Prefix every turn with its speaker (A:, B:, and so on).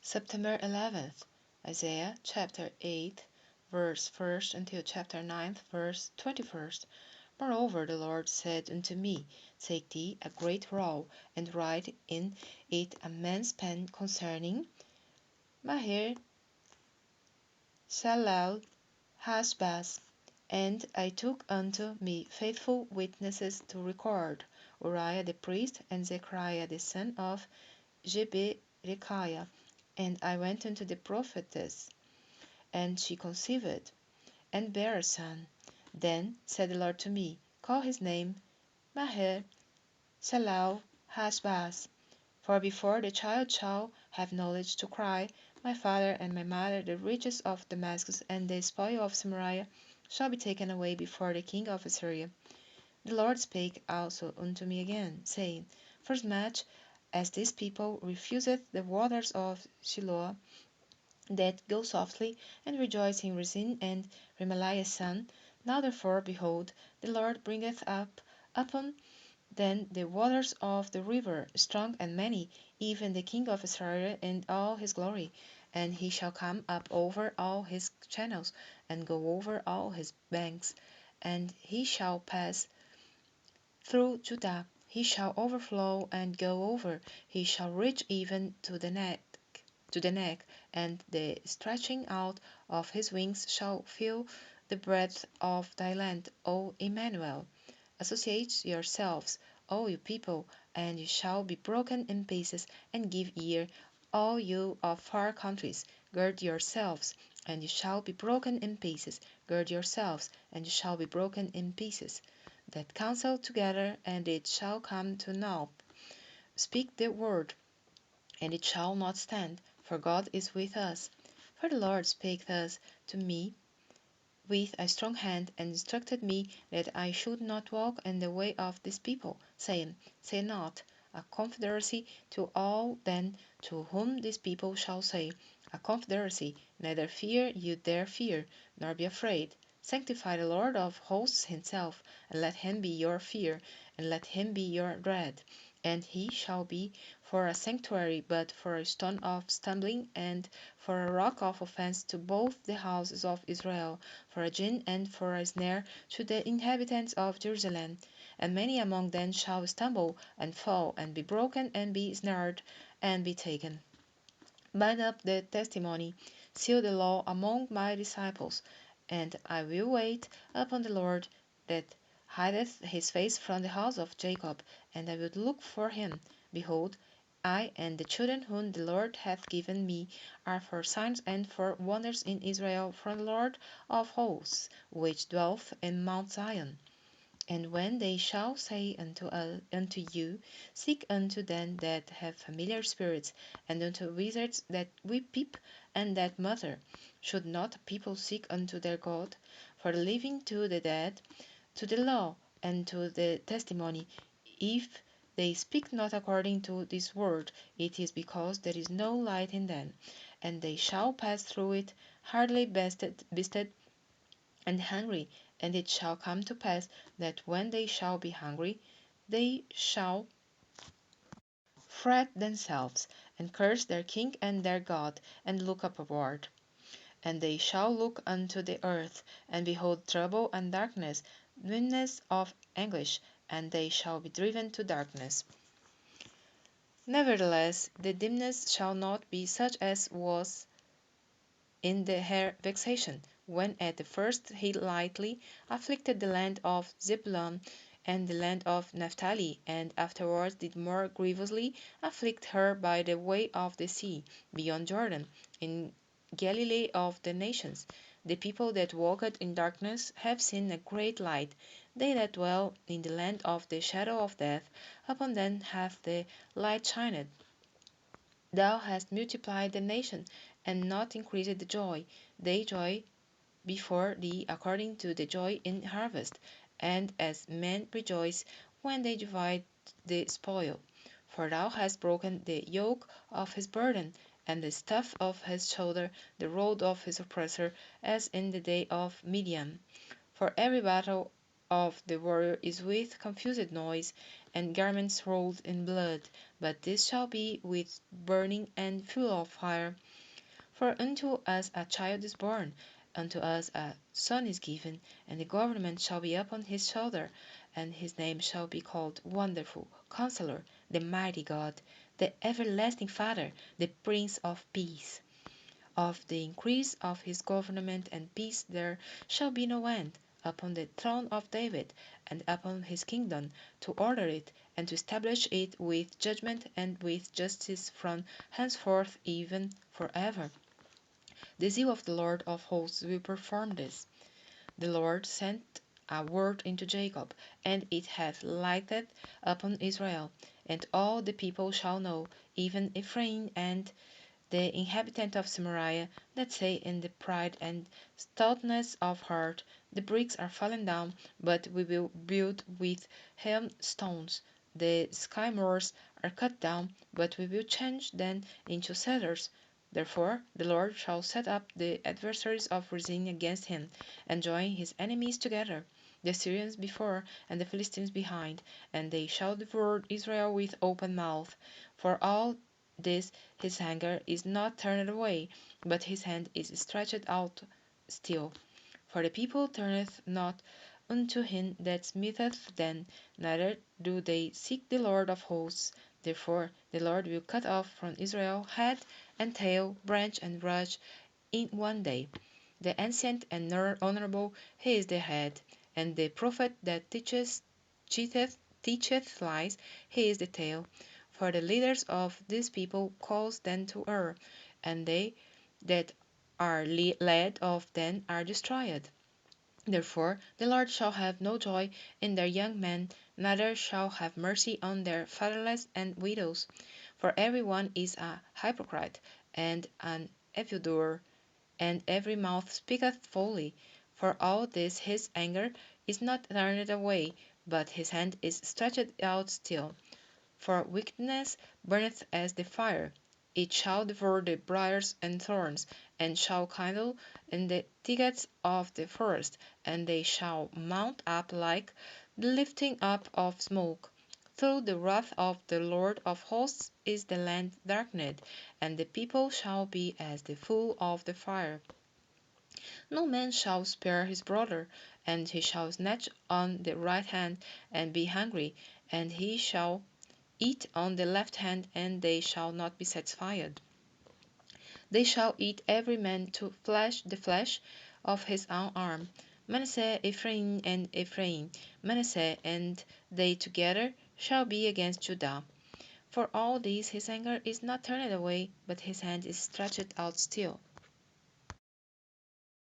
A: September 11th, Isaiah chapter 8, verse 1st until chapter 9, verse 21st. Moreover, the Lord said unto me, Take thee a great roll, and write in it a man's pen concerning Maher Shalal Hashbaz. And I took unto me faithful witnesses to record Uriah the priest and Zechariah the son of Jeberechiah. And I went unto the prophetess, and she conceived, and bare a son. Then said the Lord to me, Call his name Maher Shalal Hashbaz. For before the child shall have knowledge to cry, My father and my mother, the riches of Damascus and the spoil of Samaria shall be taken away before the king of Assyria. The Lord spake also unto me again, saying, Forasmuch as this people refuseth the waters of Shiloah, that go softly, and rejoice in Rezin and Remaliah's son. Now therefore, behold, the Lord bringeth up upon them the waters of the river, strong and many, even the king of Israel and all his glory. And he shall come up over all his channels, and go over all his banks. And he shall pass through Judah, he shall overflow and go over, he shall reach even to the neck, and the stretching out of his wings shall fill the breadth of thy land, O Emmanuel. Associate yourselves, all you people, and you shall be broken in pieces, and give ear, all you of far countries. Gird yourselves, and you shall be broken in pieces. Gird yourselves, and you shall be broken in pieces. That counsel together, and it shall come to naught. Speak the word, and it shall not stand, for God is with us. For the Lord spake thus to me with a strong hand, and instructed me that I should not walk in the way of this people, saying, Say not, a confederacy to all them to whom this people shall say, A confederacy, neither fear you their fear, nor be afraid. Sanctify the Lord of hosts himself, and let him be your fear, and let him be your dread. And he shall be for a sanctuary, but for a stone of stumbling, and for a rock of offense to both the houses of Israel, for a gin and for a snare to the inhabitants of Jerusalem. And many among them shall stumble and fall, and be broken, and be snared, and be taken. Bind up the testimony, seal the law among my disciples, and I will wait upon the Lord that hideth his face from the house of Jacob, and I will look for him. Behold, I and the children whom the Lord hath given me are for signs and for wonders in Israel from the Lord of hosts, which dwelleth in Mount Zion. And when they shall say unto you, Seek unto them that have familiar spirits, and unto wizards that weep and that mutter, should not a people seek unto their God? For the living to the dead, to the law, and to the testimony, if they speak not according to this word, it is because there is no light in them. And they shall pass through it, hardly bested and hungry. And it shall come to pass that when they shall be hungry, they shall fret themselves, and curse their king and their God, and look upward. And they shall look unto the earth, and behold trouble and darkness, dimness of anguish, and they shall be driven to darkness. Nevertheless, the dimness shall not be such as was in the her vexation, when at the first he lightly afflicted the land of Zebulun and the land of Naphtali, and afterwards did more grievously afflict her by the way of the sea, beyond Jordan, in Galilee of the nations. The people that walked in darkness have seen a great light. They that dwell in the land of the shadow of death, upon them hath the light shined. Thou hast multiplied the nation, and not increased the joy. They joy before thee according to the joy in harvest, and as men rejoice when they divide the spoil. For thou hast broken the yoke of his burden, and the staff of his shoulder, the rod of his oppressor, as in the day of Midian. For every battle of the warrior is with confused noise, and garments rolled in blood, but this shall be with burning and fuel of fire. For unto us a child is born, unto us a son is given, and the government shall be upon his shoulder, and his name shall be called Wonderful, Counselor, the Mighty God, the Everlasting Father, the Prince of Peace. Of the increase of his government and peace there shall be no end, upon the throne of David, and upon his kingdom, to order it, and to establish it with judgment and with justice from henceforth even for ever. The zeal of the Lord of hosts will perform this. The Lord sent a word into Jacob, and it hath lighted upon Israel. And all the people shall know, even Ephraim and the inhabitant of Samaria, that say in the pride and stoutness of heart, the bricks are fallen down, but we will build with hewn stones. The sycamores are cut down, but we will change them into cedars. Therefore the Lord shall set up the adversaries of Rezin against him, and join his enemies together, the Syrians before, and the Philistines behind, and they shall devour Israel with open mouth. For all this his anger is not turned away, but his hand is stretched out still. For the people turneth not unto him that smiteth them, neither do they seek the Lord of hosts. Therefore the Lord will cut off from Israel head and tail, branch and root in one day. The ancient and honorable, he is the head, and the prophet that teacheth lies, he is the tail. For the leaders of this people cause them to err, and they that are led of them are destroyed. Therefore the Lord shall have no joy in their young men, neither shall have mercy on their fatherless and widows. For every one is a hypocrite and an evildoer, and every mouth speaketh folly. For all this his anger is not turned away, but his hand is stretched out still. For wickedness burneth as the fire, it shall devour the briars and thorns, and shall kindle in the thickets of the forest, and they shall mount up like the lifting up of smoke. Through the wrath of the Lord of hosts is the land darkened, and the people shall be as the fuel of the fire. No man shall spare his brother, and he shall snatch on the right hand and be hungry, and he shall eat on the left hand, and they shall not be satisfied. They shall eat every man to the flesh of his own arm. Manasseh, and Ephraim, Manasseh, and they together shall be against Judah. For all this his anger is not turned away, but his hand is stretched out still.